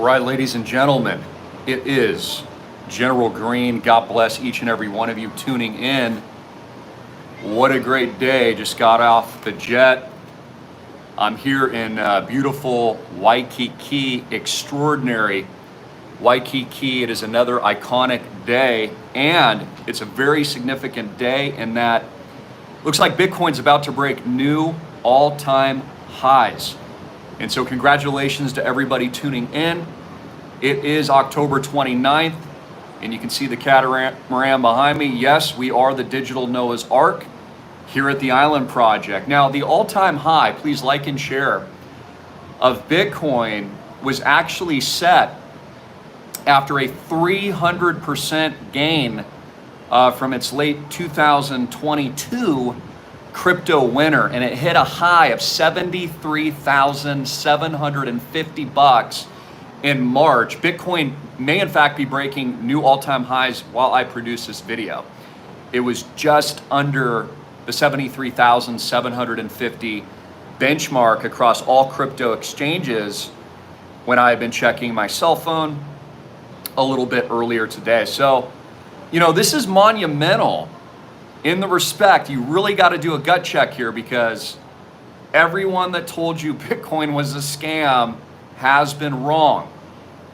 right, ladies and gentlemen, it is General Greene. God bless each and every one of you tuning in. What a great day. Just got off the jet. I'm here in beautiful Waikiki, extraordinary Waikiki. It is another iconic day, and it's a very significant day in that looks like Bitcoin's about to break new all-time highs. And so congratulations to everybody tuning in. It is October 29th, and you can see the catamaran behind me. Yes, we are the digital Noah's Ark here at the Island Project. Now, the all-time high, please like and share, of Bitcoin was actually set after a 300% gain from its late 2022 crypto winter, and it hit a high of $73,750 in March. Bitcoin may in fact be breaking new all-time highs while I produce this video. It was just under the 73,750 benchmark across all crypto exchanges when I had been checking my cell phone a little bit earlier today. So, you know, this is monumental in the respect, you really got to do a gut check here, because everyone that told you Bitcoin was a scam has been wrong.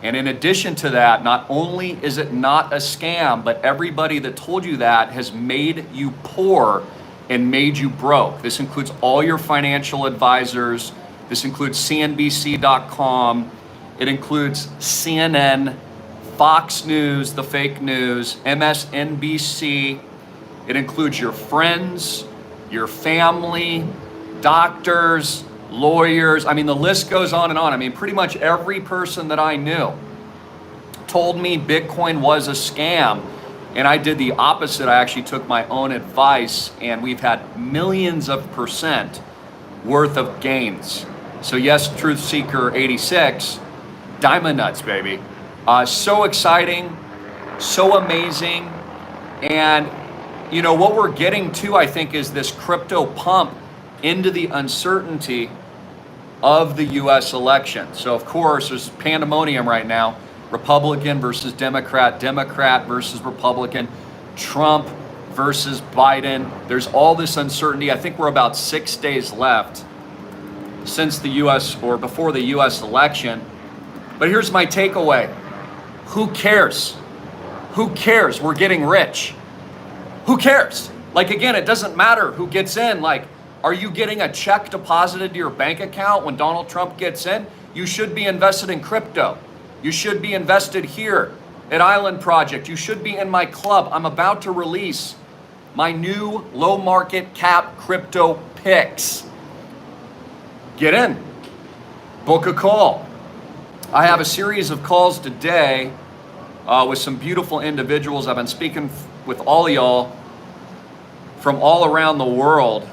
And in addition to that, not only is it not a scam, but everybody that told you that has made you poor and made you broke. This includes all your financial advisors. This includes CNBC.com. It includes CNN, Fox News, the fake news, MSNBC. It includes your friends, your family, doctors, lawyers. I mean, the list goes on and on. I mean, pretty much every person that I knew told me Bitcoin was a scam. And I did the opposite. I actually took my own advice, and we've had millions of percent worth of gains. So yes, Truth Seeker 86, diamond nuts, baby. So exciting, so amazing. And you know, what we're getting to, I think, is this crypto pump into the uncertainty of the US election. So of course, there's pandemonium right now. Republican versus Democrat, Democrat versus Republican, Trump versus Biden. There's all this uncertainty. I think we're about 6 days left since the US, or before the US election. But here's my takeaway. Who cares? Who cares? We're getting rich. Who cares? Like, again, it doesn't matter who gets in. Like, are you getting a check deposited to your bank account when Donald Trump gets in? You should be invested in crypto. You should be invested here at Island Project. You should be in my club. I'm about to release my new low market cap crypto picks. Get in. Book a call. I have a series of calls today with some beautiful individuals. I've been speaking with all of y'all from all around the world.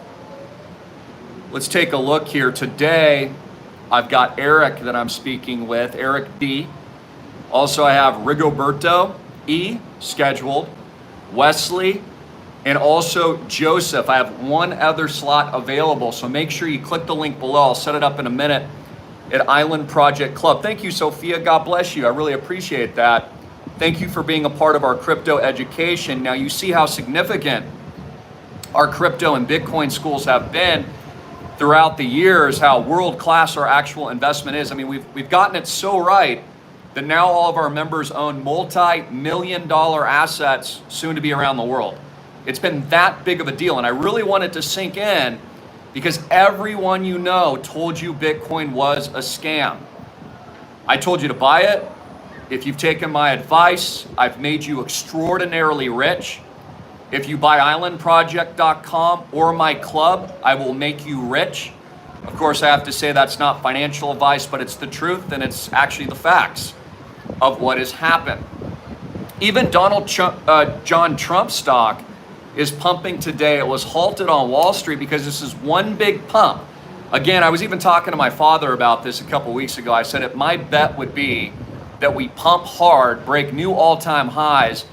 Let's take a look here. Today, I've got Eric that I'm speaking with, Eric D. Also, I have Rigoberto E. scheduled, Wesley, and also Joseph. I have one other slot available, so make sure you click the link below. I'll set it up in a minute at Island Project Club. Thank you, Sophia. God bless you. I really appreciate that. Thank you for being a part of our crypto education. Now, you see how significant our crypto and Bitcoin schools have been throughout the years, how world-class our actual investment is. I mean, we've gotten it so right that now all of our members own multi-million-dollar assets soon to be around the world. It's been that big of a deal, and I really want it to sink in because everyone you know told you Bitcoin was a scam. I told you to buy it. If you've taken my advice, I've made you extraordinarily rich. If you buy islandproject.com or my club, I will make you rich. Of course, I have to say that's not financial advice, but it's the truth, and it's actually the facts of what has happened. Even John Trump stock is pumping today. It was halted on Wall Street because this is one big pump. Again, I was even talking to my father about this a couple weeks ago. I said, if my bet would be that we pump hard, break new all-time highs,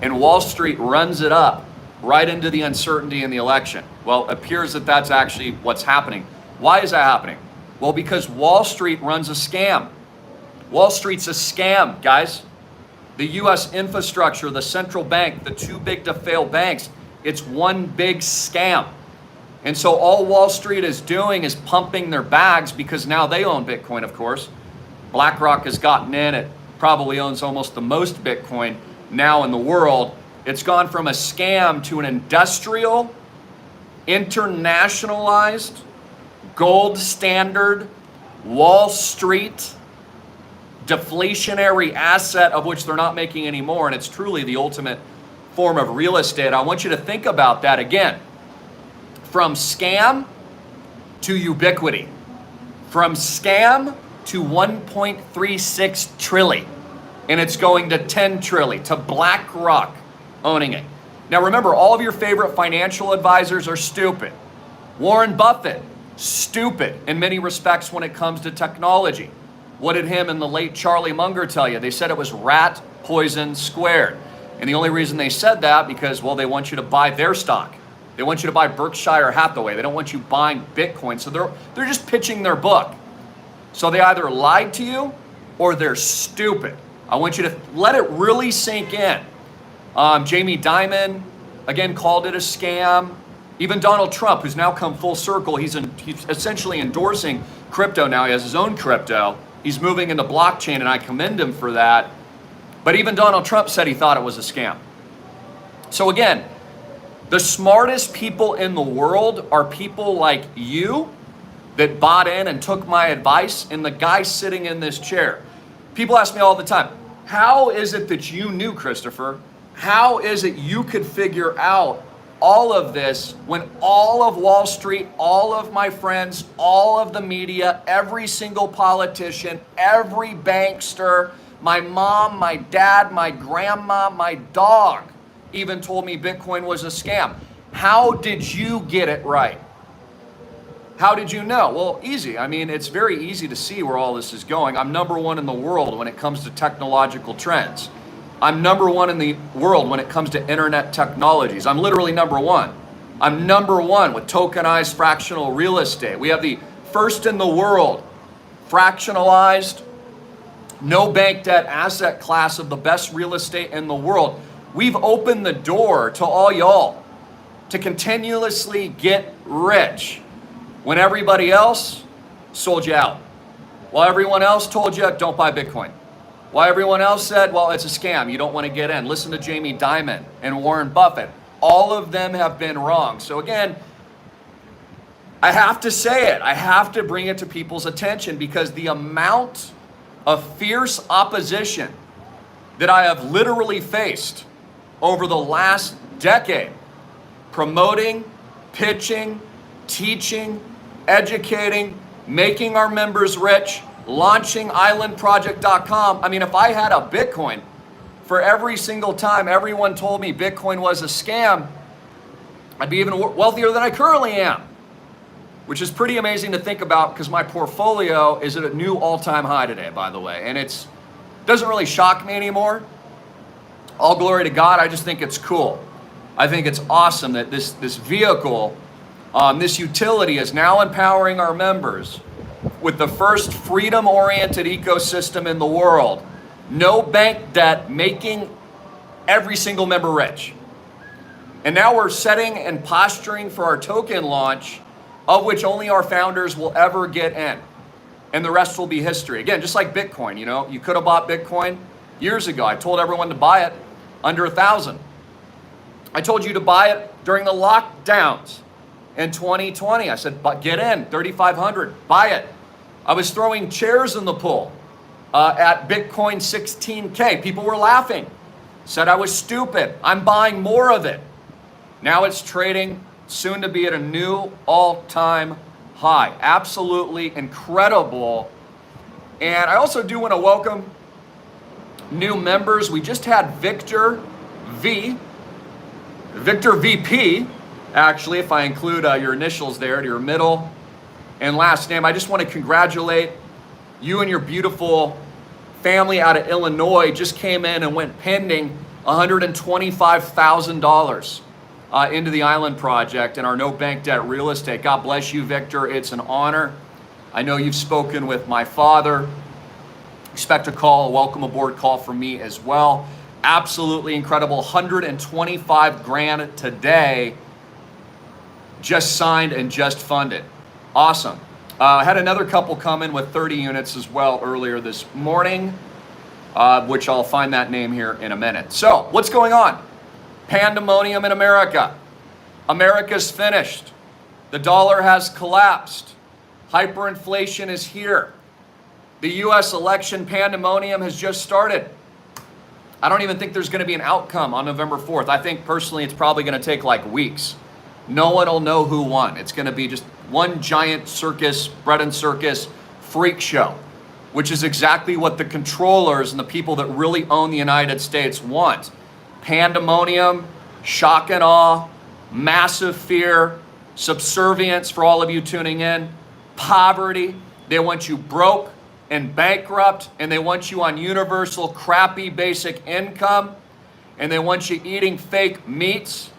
and Wall Street runs it up right into the uncertainty in the election. Well, it appears that that's actually what's happening. Why is that happening? Well, because Wall Street runs a scam. Wall Street's a scam, guys. The US infrastructure, the central bank, the too big to fail banks, it's one big scam. And so all Wall Street is doing is pumping their bags because now they own Bitcoin, of course. BlackRock has gotten in. It probably owns almost the most Bitcoin now in the world. It's gone from a scam to an industrial, internationalized, gold standard, Wall Street, deflationary asset of which they're not making any more. And it's truly the ultimate form of real estate. I want you to think about that again. From scam to ubiquity. From scam to 1.36 trillion. And it's going to 10 trillion, to BlackRock owning it. Now remember, all of your favorite financial advisors are stupid. Warren Buffett, stupid in many respects when it comes to technology. What did him and the late Charlie Munger tell you? They said it was rat poison squared. And the only reason they said that because, well, they want you to buy their stock. They want you to buy Berkshire Hathaway. They don't want you buying Bitcoin. So they're just pitching their book. So they either lied to you or they're stupid. I want you to let it really sink in. Jamie Dimon, again, called it a scam. Even Donald Trump, who's now come full circle, he's essentially endorsing crypto now. He has his own crypto. He's moving into blockchain, and I commend him for that. But even Donald Trump said he thought it was a scam. So again, the smartest people in the world are people like you that bought in and took my advice, and the guy sitting in this chair. People ask me all the time, how is it that you knew, Christopher? How is it you could figure out all of this when all of Wall Street, all of my friends, all of the media, every single politician, every bankster, my mom, my dad, my grandma, my dog even told me Bitcoin was a scam? How did you get it right? How did you know? Well, easy. I mean, it's very easy to see where all this is going. I'm number one in the world when it comes to technological trends. I'm number one in the world when it comes to internet technologies. I'm literally number one. I'm number one with tokenized fractional real estate. We have the first in the world fractionalized, no bank debt asset class of the best real estate in the world. We've opened the door to all y'all to continuously get rich when everybody else sold you out. While everyone else told you, don't buy Bitcoin. While everyone else said, well, it's a scam, you don't want to get in. Listen to Jamie Dimon and Warren Buffett. All of them have been wrong. So again, I have to say it. I have to bring it to people's attention because the amount of fierce opposition that I have literally faced over the last decade, promoting, pitching, teaching, educating, making our members rich, launching islandproject.com. I mean, if I had a Bitcoin for every single time everyone told me Bitcoin was a scam, I'd be even wealthier than I currently am, which is pretty amazing to think about because my portfolio is at a new all-time high today, by the way, and it doesn't really shock me anymore. All glory to God. I just think it's cool. I think it's awesome that this vehicle, this utility is now empowering our members with the first freedom-oriented ecosystem in the world. No bank debt, making every single member rich. And now we're setting and posturing for our token launch, of which only our founders will ever get in. And the rest will be history. Again, just like Bitcoin, you could have bought Bitcoin years ago. I told everyone to buy it under 1,000. I told you to buy it during the lockdowns in 2020. I said, get in, 3,500, buy it. I was throwing chairs in the pool at Bitcoin 16K. People were laughing, said I was stupid. I'm buying more of it. Now it's trading soon to be at a new all-time high. Absolutely incredible. And I also do want to welcome new members. We just had Victor VP, actually, if I include your initials there, your middle and last name. I just want to congratulate you and your beautiful family out of Illinois. Just came in and went pending $125,000 into the Island Project and our no bank debt real estate. God bless you, Victor. It's an honor. I know you've spoken with my father Expect a call, a welcome aboard call from me as well. Absolutely incredible. 125 grand today. Just signed and just funded. Awesome. I had another couple come in with 30 units as well earlier this morning, which I'll find that name here in a minute. So what's going on? Pandemonium in America. America's finished. The dollar has collapsed. Hyperinflation is here. The US election pandemonium has just started. I don't even think there's going to be an outcome on November 4th. I think personally it's probably going to take like weeks. No one will know who won. It's going to be just one giant circus, bread and circus freak show, which is exactly what the controllers and the people that really own the United States want. Pandemonium, shock and awe, massive fear, subservience for all of you tuning in, poverty. They want you broke and bankrupt, and they want you on universal crappy basic income, and they want you eating fake meats,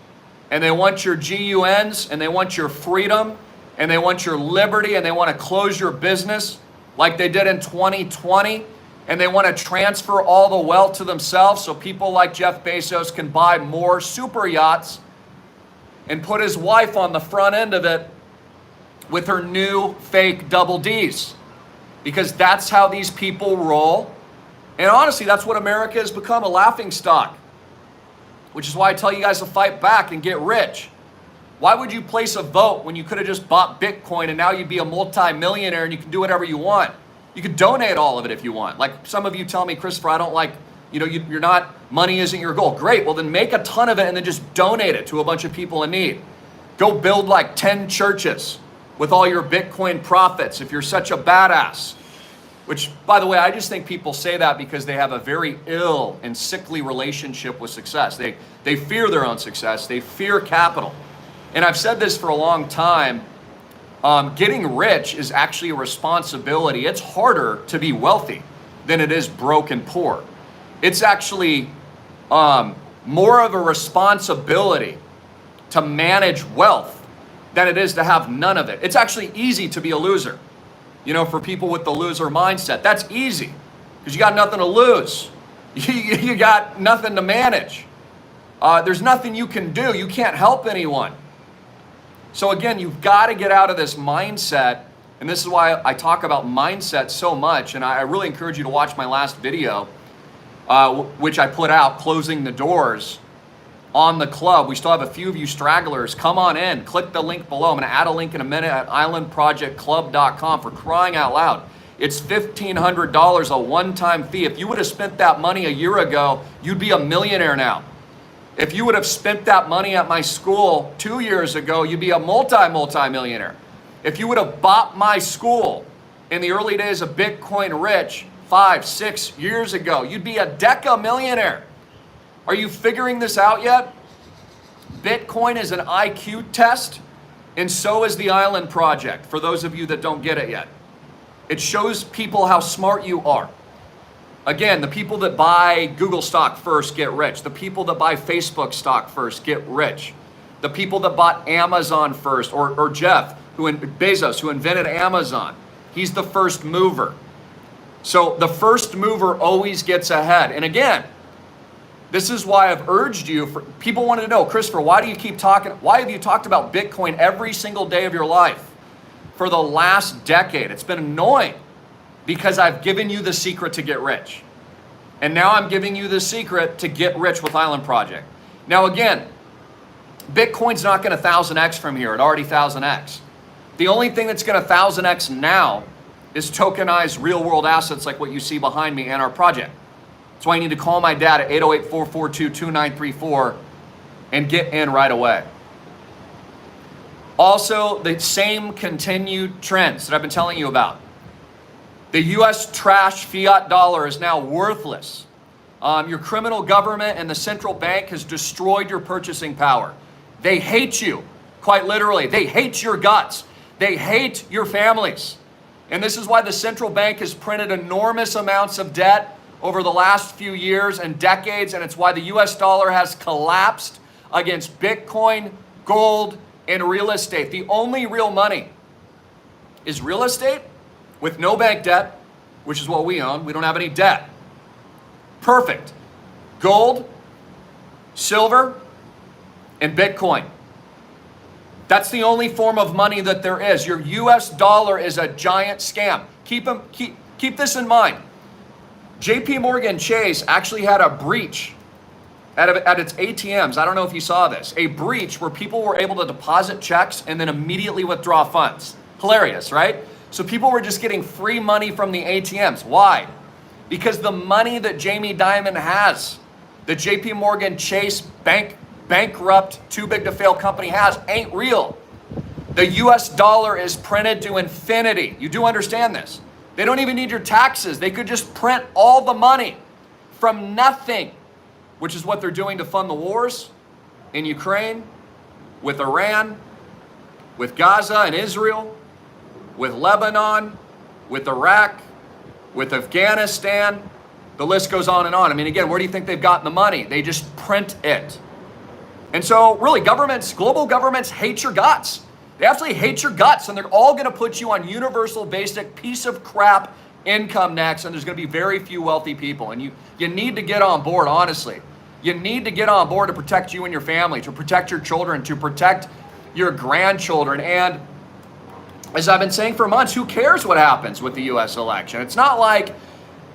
and they want your GUNs, and they want your freedom, and they want your liberty, and they want to close your business like they did in 2020, and they want to transfer all the wealth to themselves so people like Jeff Bezos can buy more super yachts and put his wife on the front end of it with her new fake double Ds. Because that's how these people roll. And honestly, that's what America has become, a laughing stock. Which is why I tell you guys to fight back and get rich. Why would you place a vote when you could have just bought Bitcoin and now you'd be a multi-millionaire and you can do whatever you want? You could donate all of it if you want. Like some of you tell me, Christopher, I don't like, you're not, money isn't your goal. Great, well then make a ton of it and then just donate it to a bunch of people in need. Go build like 10 churches with all your Bitcoin profits if you're such a badass. Which, by the way, I just think people say that because they have a very ill and sickly relationship with success. They fear their own success. They fear capital. And I've said this for a long time. Getting rich is actually a responsibility. It's harder to be wealthy than it is broke and poor. It's actually more of a responsibility to manage wealth than it is to have none of it. It's actually easy to be a loser. For people with the loser mindset, that's easy because you got nothing to lose. You got nothing to manage. There's nothing you can do. You can't help anyone. So again, you've got to get out of this mindset. And this is why I talk about mindset so much. And I really encourage you to watch my last video, which I put out, Closing the Doors on the club. We still have a few of you stragglers. Come on in. Click the link below. I'm going to add a link in a minute at islandprojectclub.com. For crying out loud. It's $1,500, a one-time fee. If you would have spent that money a year ago, you'd be a millionaire now. If you would have spent that money at my school 2 years ago, you'd be a multi-millionaire. If you would have bought my school in the early days of Bitcoin Rich 5, 6 years ago, you'd be a deca-millionaire. Are you figuring this out yet? Bitcoin is an IQ test, and so is the Island Project, for those of you that don't get it yet. It shows people how smart you are. Again, the people that buy Google stock first get rich. The people that buy Facebook stock first get rich. The people that bought Amazon first, or Jeff Bezos, who invented Amazon, he's the first mover. So the first mover always gets ahead. And again, this is why I've urged you, people wanted to know, Christopher, why have you talked about Bitcoin every single day of your life for the last decade? It's been annoying because I've given you the secret to get rich. And now I'm giving you the secret to get rich with Island Project. Now again, Bitcoin's not going to 1,000x from here. It already 1,000x. The only thing that's going to 1,000x now is tokenized real world assets like what you see behind me and our project. That's why you need to call my dad at 808-442-2934 and get in right away. Also, the same continued trends that I've been telling you about. The US trash fiat dollar is now worthless. Your criminal government and the central bank has destroyed your purchasing power. They hate you, quite literally. They hate your guts. They hate your families. And this is why the central bank has printed enormous amounts of debt over the last few years and decades, and it's why the US dollar has collapsed against Bitcoin, gold, and real estate. The only real money is real estate with no bank debt, which is what we own. We don't have any debt. Perfect. Gold, silver, and Bitcoin. That's the only form of money that there is. Your US dollar is a giant scam. Keep this in mind. JP Morgan Chase actually had a breach at its ATMs. I don't know if you saw this. A breach where people were able to deposit checks and then immediately withdraw funds. Hilarious, right? So people were just getting free money from the ATMs. Why? Because the money that Jamie Dimon has, the JP Morgan Chase bankrupt, too big to fail company has, ain't real. The US dollar is printed to infinity. You do understand this. They don't even need your taxes. They could just print all the money from nothing, which is what they're doing to fund the wars in Ukraine, with Iran, with Gaza and Israel, with Lebanon, with Iraq, with Afghanistan. The list goes on and on. I mean, again, where do you think they've gotten the money? They just print it. And so really governments, global governments hate your guts. They absolutely hate your guts, and they're all going to put you on universal basic piece of crap income next, and there's going to be very few wealthy people. And you need to get on board, honestly. You need to get on board to protect you and your family, to protect your children, to protect your grandchildren. And as I've been saying for months, who cares what happens with the US election? It's not like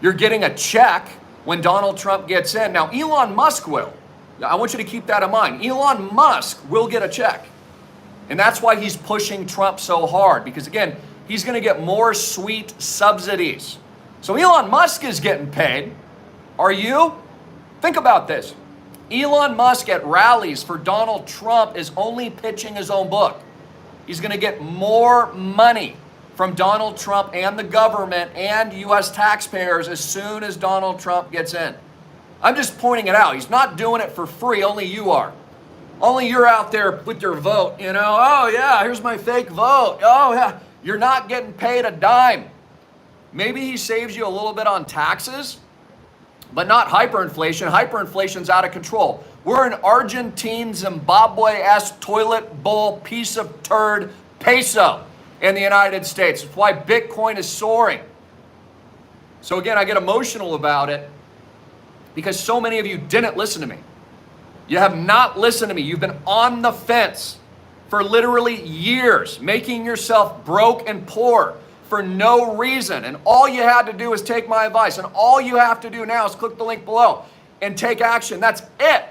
you're getting a check when Donald Trump gets in. Now, Elon Musk will. I want you to keep that in mind. Elon Musk will get a check. And that's why he's pushing Trump so hard, because again, he's going to get more sweet subsidies. So Elon Musk is getting paid. Are you? Think about this. Elon Musk at rallies for Donald Trump is only pitching his own book. He's going to get more money from Donald Trump and the government and U.S. taxpayers as soon as Donald Trump gets in. I'm just pointing it out. He's not doing it for free. Only you are. Only you're out there with your vote, you know. Oh, yeah, here's my fake vote. Oh, yeah. You're not getting paid a dime. Maybe he saves you a little bit on taxes, but not hyperinflation. Hyperinflation's out of control. We're an Argentine, Zimbabwe-esque toilet bowl piece of turd peso in the United States. It's why Bitcoin is soaring. So again, I get emotional about it because so many of you didn't listen to me. You have not listened to me. You've been on the fence for literally years, making yourself broke and poor for no reason. And all you had to do is take my advice. And all you have to do now is click the link below and take action. That's it.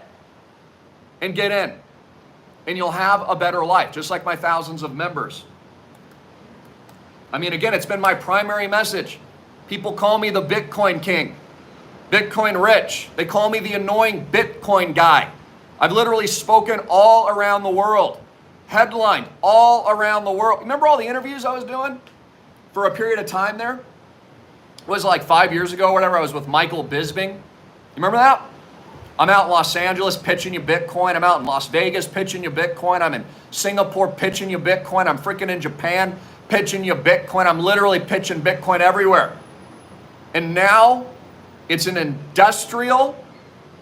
And get in. And you'll have a better life, just like my thousands of members. I mean, again, it's been my primary message. People call me the Bitcoin king, Bitcoin rich. They call me the annoying Bitcoin guy. I've literally spoken all around the world, headlined all around the world. Remember all the interviews I was doing for a period of time there? It was like 5 years ago or whatever. I was with Michael Bisping. You remember that? I'm out in Los Angeles pitching you Bitcoin. I'm out in Las Vegas pitching you Bitcoin. I'm in Singapore pitching you Bitcoin. I'm freaking in Japan pitching you Bitcoin. I'm literally pitching Bitcoin everywhere. And now it's an industrial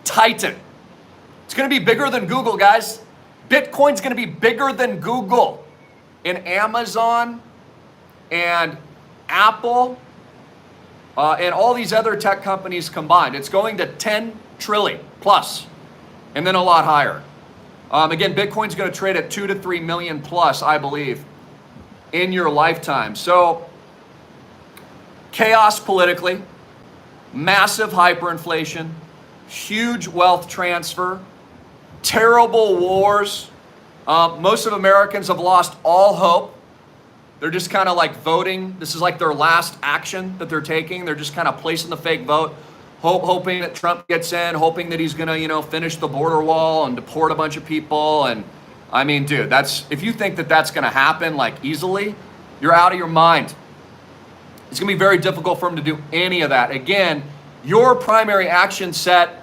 titan. It's going to be bigger than Google, guys. Bitcoin's going to be bigger than Google and Amazon and Apple and all these other tech companies combined. It's going to 10 trillion plus, and then a lot higher. Again, Bitcoin's going to trade at 2 to 3 million plus, I believe, in your lifetime. So chaos politically, massive hyperinflation, huge wealth transfer, terrible wars. Most of Americans have lost all hope. They're just kind of like voting. This is like their last action that they're taking. They're just kind of placing the fake vote, hoping that Trump gets in, hoping that he's going to, finish the border wall and deport a bunch of people. And I mean, dude, if you think that that's going to happen like easily, you're out of your mind. It's going to be very difficult for him to do any of that. Again, your primary action set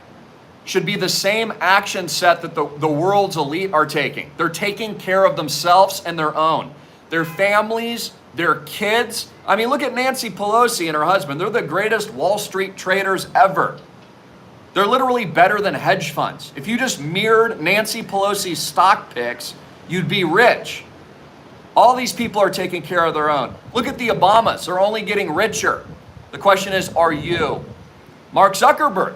should be the same action set that the world's elite are taking. They're taking care of themselves and their own, their families, their kids. I mean, look at Nancy Pelosi and her husband. They're the greatest Wall Street traders ever. They're literally better than hedge funds. If you just mirrored Nancy Pelosi's stock picks, you'd be rich. All these people are taking care of their own. Look at the Obamas. They're only getting richer. The question is, are you? Mark Zuckerberg,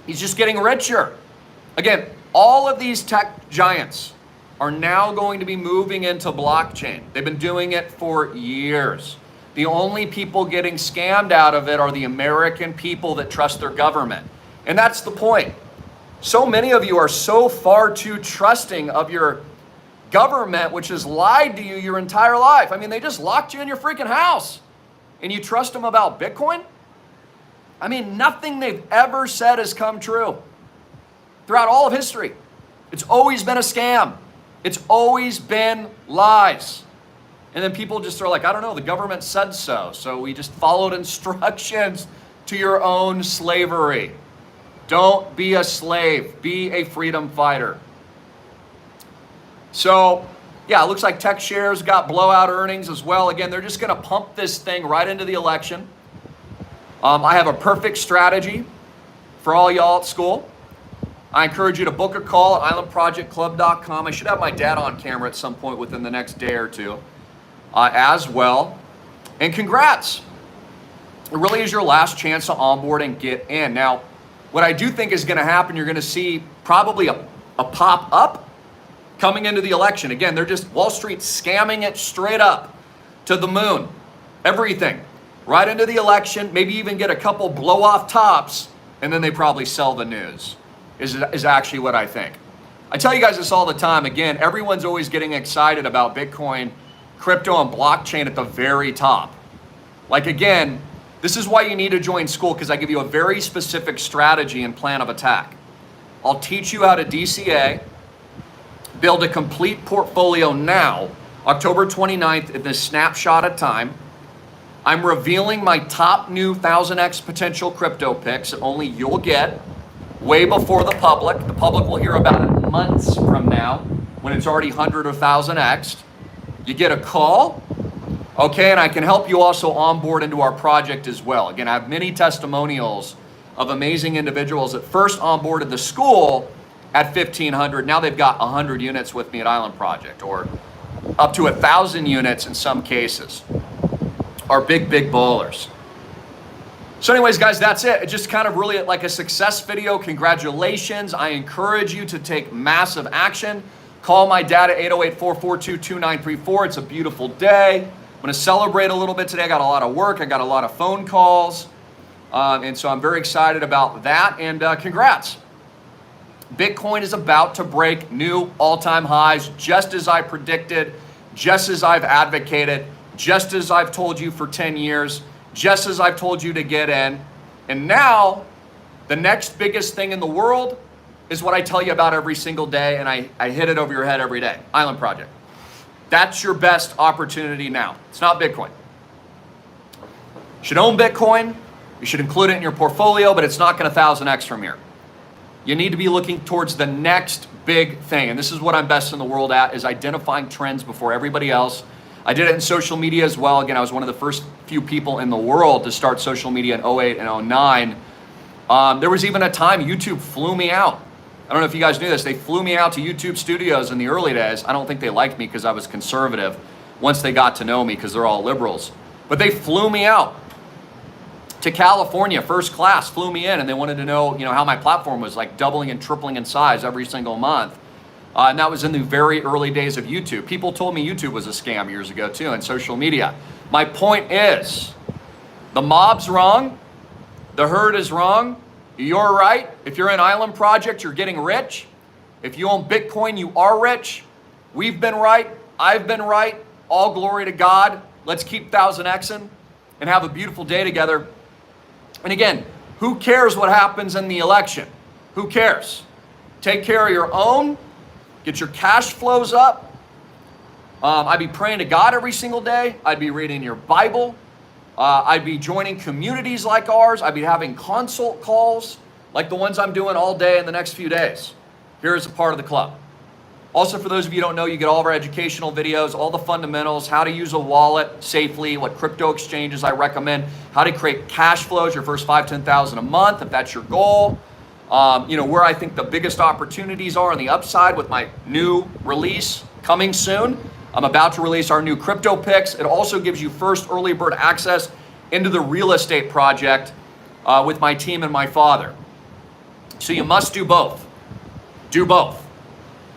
he's just getting richer. Again, all of these tech giants are now going to be moving into blockchain. They've been doing it for years. The only people getting scammed out of it are the American people that trust their government. And that's the point. So many of you are so far too trusting of your government, which has lied to you your entire life. I mean, they just locked you in your freaking house and you trust them about Bitcoin? I mean, nothing they've ever said has come true throughout all of history. It's always been a scam. It's always been lies. And then people just are like, I don't know, the government said so. So we just followed instructions to your own slavery. Don't be a slave, be a freedom fighter. So yeah, it looks like tech shares got blowout earnings as well. Again, they're just gonna pump this thing right into the election. I have a perfect strategy for all y'all at school. I encourage you to book a call at islandprojectclub.com. I should have my dad on camera at some point within the next day or two as well. And congrats. It really is your last chance to onboard and get in. Now, what I do think is going to happen, you're going to see probably a pop up coming into the election. Again, they're just Wall Street scamming it straight up to the moon. Everything. Right into the election, maybe even get a couple blow off tops, and then they probably sell the news. Is actually what I think. I tell you guys this all the time. Again, everyone's always getting excited about Bitcoin, crypto, and blockchain at the very top. Like again, this is why you need to join school, because I give you a very specific strategy and plan of attack. I'll teach you how to DCA, build a complete portfolio now, October 29th in this snapshot of time. I'm revealing my top new 1000x potential crypto picks that only you'll get way before the public. The public will hear about it months from now when it's already 100 or 1000x. You get a call, okay, and I can help you also onboard into our project as well. Again, I have many testimonials of amazing individuals that first onboarded the school at 1,500. Now they've got 100 units with me at Island Project, or up to 1,000 units in some cases. Are big ballers. So anyways, guys, that's it. It's just kind of really like a success video. Congratulations. I encourage you to take massive action. Call my dad at 808-442-2934. It's a beautiful day. I'm going to celebrate a little bit today. I got a lot of work. I got a lot of phone calls. And so I'm very excited about that. And congrats. Bitcoin is about to break new all-time highs, just as I predicted, just as I've advocated, just as I've told you for 10 years, just as I've told you to get in. And now, the next biggest thing in the world is what I tell you about every single day, and I hit it over your head every day. Island Project. That's your best opportunity now. It's not Bitcoin. You should own Bitcoin. You should include it in your portfolio, but it's not going to 1000x from here. You need to be looking towards the next big thing. And this is what I'm best in the world at, is identifying trends before everybody else. I did it in social media as well. Again, I was one of the first few people in the world to start social media in 08 and 09. There was even a time YouTube flew me out. I don't know if you guys knew this. They flew me out to YouTube studios in the early days. I don't think they liked me because I was conservative once they got to know me, because they're all liberals. But they flew me out to California, first class, flew me in, and they wanted to know, how my platform was like doubling and tripling in size every single month. And that was in the very early days of YouTube. People told me YouTube was a scam years ago too, and social media. My point is, the mob's wrong, the herd is wrong, you're right. If you're in Island Project, you're getting rich. If you own Bitcoin, you are rich. We've been right, I've been right, all glory to God. Let's keep 1000xing and have a beautiful day together. And again, who cares what happens in the election? Who cares? Take care of your own. Get your cash flows up. I'd be praying to God every single day. I'd be reading your Bible. I'd be joining communities like ours. I'd be having consult calls like the ones I'm doing all day in the next few days. Here is a part of the club. Also, for those of you who don't know, you get all of our educational videos, all the fundamentals, how to use a wallet safely, what crypto exchanges I recommend, how to create cash flows, your first 5,000 to 10,000 a month, if that's your goal. Where I think the biggest opportunities are on the upside with my new release coming soon. I'm about to release our new crypto picks. It also gives you first early bird access into the real estate project with my team and my father. So you must do both. Do both.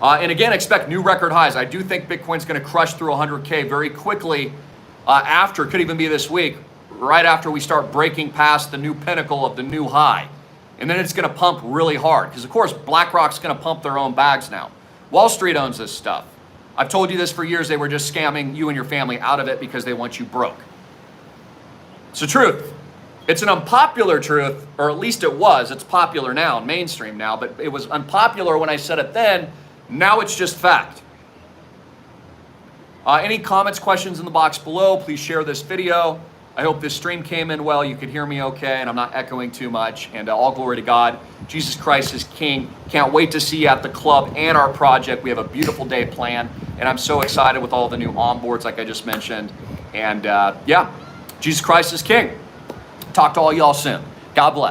And again, expect new record highs. I do think Bitcoin's going to crush through 100K very quickly after, could even be this week, right after we start breaking past the new pinnacle of the new high. And then it's going to pump really hard because, of course, BlackRock's going to pump their own bags now. Wall Street owns this stuff. I've told you this for years. They were just scamming you and your family out of it because they want you broke. It's the truth. It's an unpopular truth, or at least it was. It's popular now and mainstream now, but it was unpopular when I said it then. Now it's just fact. Any comments, questions in the box below? Please share this video. I hope this stream came in well. You could hear me okay, and I'm not echoing too much. And all glory to God. Jesus Christ is King. Can't wait to see you at the club and our project. We have a beautiful day planned, and I'm so excited with all the new onboards, like I just mentioned. And yeah, Jesus Christ is King. Talk to all y'all soon. God bless.